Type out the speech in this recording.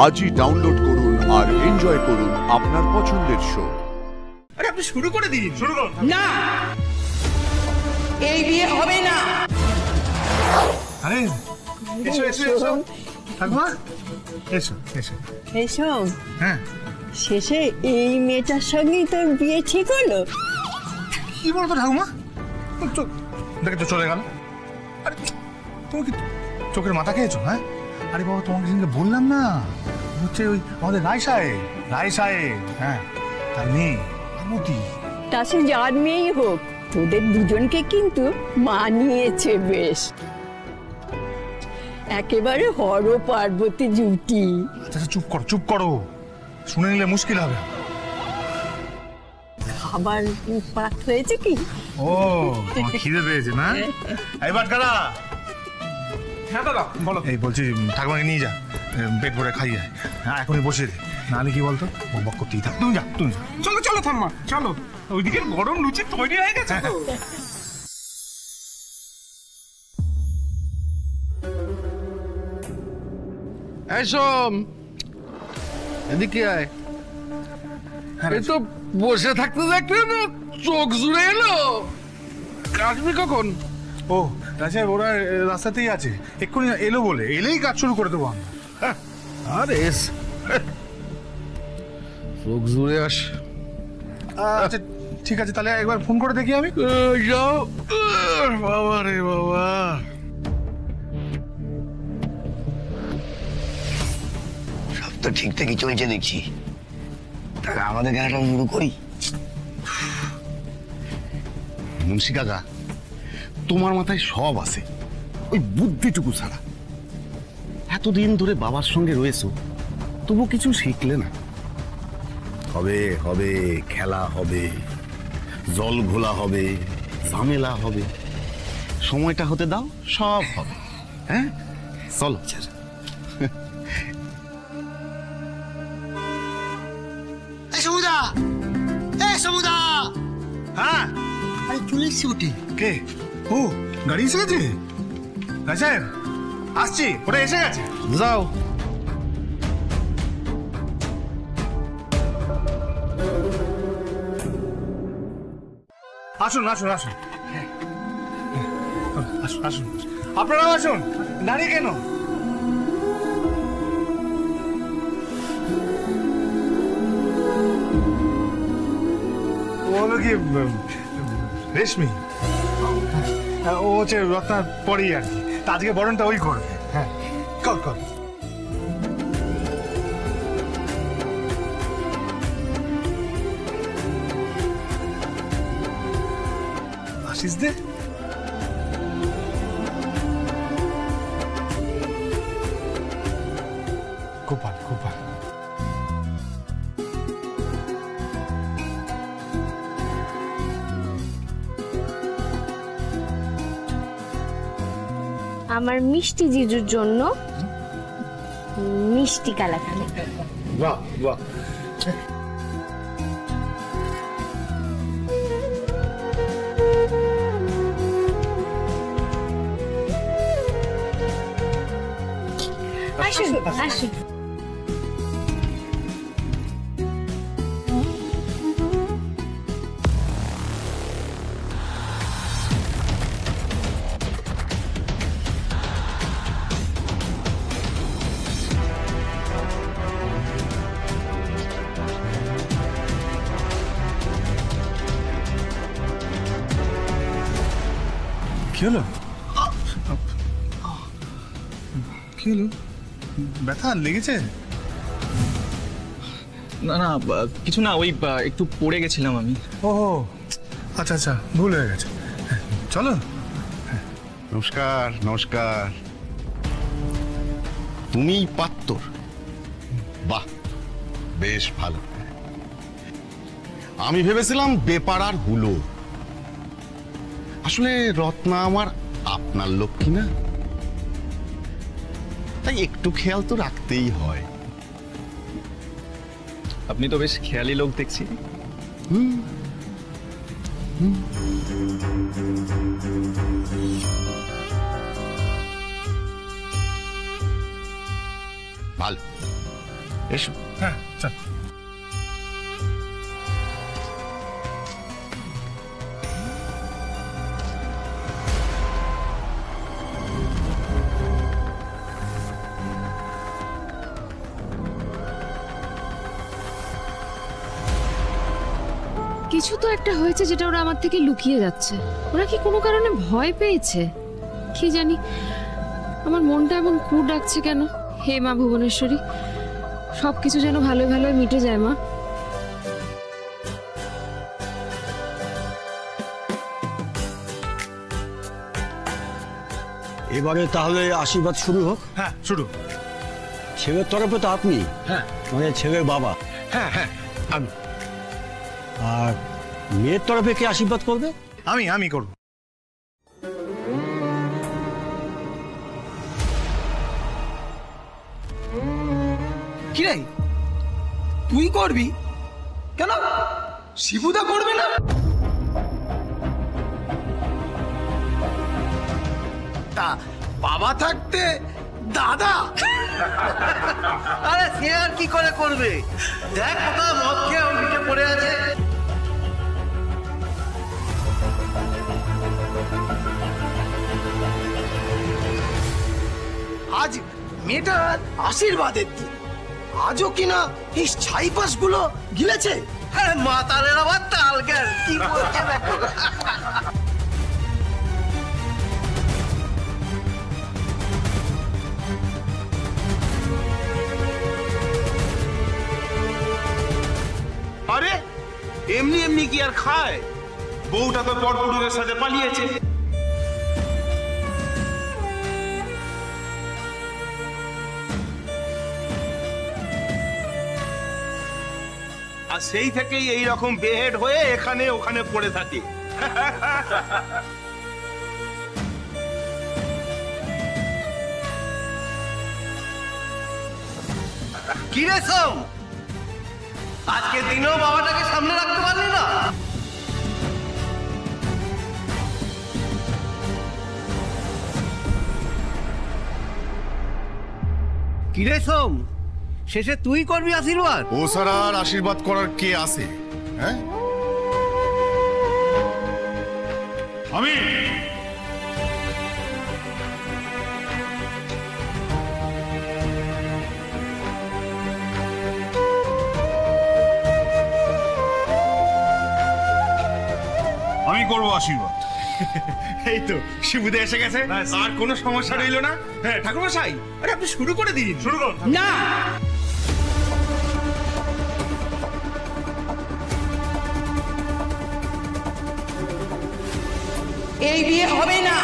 আজই ডাউনলোড করুন আর এনজয় করুন আপনার পছন্দের শো। আরে আপনি শুরু করে দিন, শুরু করুন। না, এই বিয়ে হবে না। আরে এসো এসো এসো ঠাকুমা, এসো এসো এসো। হ্যাঁ, শেষে এই মেয়েটার সঙ্গেই তোর বিয়ে ঠিক হলো? কি বলতো ঠাকুমা, দেখে তো চলে গেল। আরে তুমি কি চোখের মাথা খেয়েছো? হ্যাঁ, আরে বাবা তোমাকে সেদিন বললাম না, হচ্ছে ওই আমাদের রায় সাহেব, হ্যাঁ তার মেয়ে পার্বতী। তা সে যার মেয়েই হোক, তোদের দুজনকে কিন্তু মানিয়েছে বেশ। একেবারে হর পার্বতী জুটি। আচ্ছা চুপ করো, শুনে নিলে মুশকিল হবে। খাবার পাক হয়েছে কি? ও, তোমার খিদে পেয়েছে না? এই বাটখারা। হ্যাঁ দাদা বলো। এই বলছি ঠাকুমাকে নিয়ে যা, পেট ভরে খাইয়ে। হ্যাঁ এখনই বসিয়ে দে, নাহলে কি বলতো বক করতেই থাক। তুমি যা। চলো চলো ঠাম্মা চলো, ওইদিকে গরম লুচি তৈরি হয়ে গেছে। এই শোন, এদিকে আয়। এই তো বসে থাকতে থাকতে না চোখ জুড়ে এলো। আসবি কখন? ও রাজা, ওরা রাস্তাতেই আছে, এক্ষুনি এলো বলে, এলেই কাজ শুরু করে দেবো আমরা। আরে চোখ জুড়ে আস। আচ্ছা ঠিক আছে, তাহলে একবার ফোন করে দেখি আমি। যাও। বাবা রে বাবা, সব তো ঠিকঠাকই চলছে দেখছি, তাহলে আমাদের খেলাটা শুরু করি। মুন্সি কাকা, তোমার মাথায় সব আছে, ওই বুদ্ধিটুকু ছাড়া। এতদিন ধরে বাবার সঙ্গে রয়েছো, তবু কিছু শিখলে না। হবে হবে খেলা হবে, জল ঘোলা হবে, ঝামেলা হবে, সময়টা হতে দাও, সব হবে। হ্যাঁ চলো। সমুদা, হ্যাঁ আরে চলে এসছি উঠি। কে? ও গাড়ি এসে গেছে। রাজা আসছি, ওটা এসে গেছে। যাও। আসুন আসুন আসুন, আসুন আপনারাও আসুন, দাঁড়িয়ে কেন? ও হলো কি রেশমি, ও হচ্ছে রত্নার পরেই আর কি, আজকে বরণটা ওই করবে। হ্যাঁ কর। আশিস দে। গোপাল। আমার মিষ্টি জিজুর জন্য মিষ্টি কালাকানি। বাহ বাহ। আসুন আসুন। কি হলো? ব্যথা লেগেছে? না কিছু না, ওই একটু পড়ে গেছিলাম আমি। ও আচ্ছা ভুল হয়ে গেছে। চলো। নমস্কার। তুমি পাত্তর? বাহ, বেশ ভালো। আমি ভেবেছিলাম বেপাড়ার হুলো। আসলে রত্না আমার আপনার লক্ষ্মী না, তাই একটু খেয়াল তো রাখতেই হয়। আপনি তো বেশ খেয়ালি লোক দেখছি। ভালো, এসো। হ্যাঁ চল। কিছু তো একটা হয়েছে যেটা ওরা আমার থেকে লুকিয়ে যাচ্ছে। ওরা কি কোনো কারণে ভয় পেয়েছে কি জানি। আমার মনটা এমন কু ডাকছে কেন। হে মা ভুবনেশ্বরী, সবকিছু যেন ভালোই ভালোই মিটে যায় মা। এবারে তাহলে আশীর্বাদ শুরু হোক। হ্যাঁ শুরু। ছেলের তরফে তো আপনি, হ্যাঁ মানে ছেলের বাবা। হ্যাঁ হ্যাঁ আমি। আর মেয়ের তরফে কে আশীর্বাদ করবে? আমি করব। কি রে, তুই করবি কেন? শিবুদা করবে না? তা বাবা থাকতে দাদা? আরে সে আর কি করে করবে? দেখ কোথাও মদ খেয়ে উঠে পড়ে আছে। আজ মেয়েটার আশীর্বাদের দিন। আজও কিনা এই ছাইপাশ গুলো গিলেছে। হ্যাঁ, মাতালের আবার তাল জ্ঞান কি বলছে দেখো। আরে এমনি এমনি কি আর খায়? বউটা তো পরপুরুষের সাথে পালিয়েছে। আর সেই থেকেই এই রকম বেহেড হয়ে এখানে ওখানে পড়ে থাকে। কি রে সোম, আজকে দিনেও বাবাটাকে সামনে রাখতে পারলি না? কি রে সোম, শেষে তুই করবি আশীর্বাদ? ও ছাড়া আর আশীর্বাদ করার কে আছে? হ্যাঁ আমি। আমি করবো আশীর্বাদ। এই তো শিবুদা এসে গেছে, আর কোনো সমস্যা রইল না। হ্যাঁ ঠাকুরমশাই, আরে আপনি শুরু করে দিন। শুরু করুন। না, এই বিয়ে হবে না।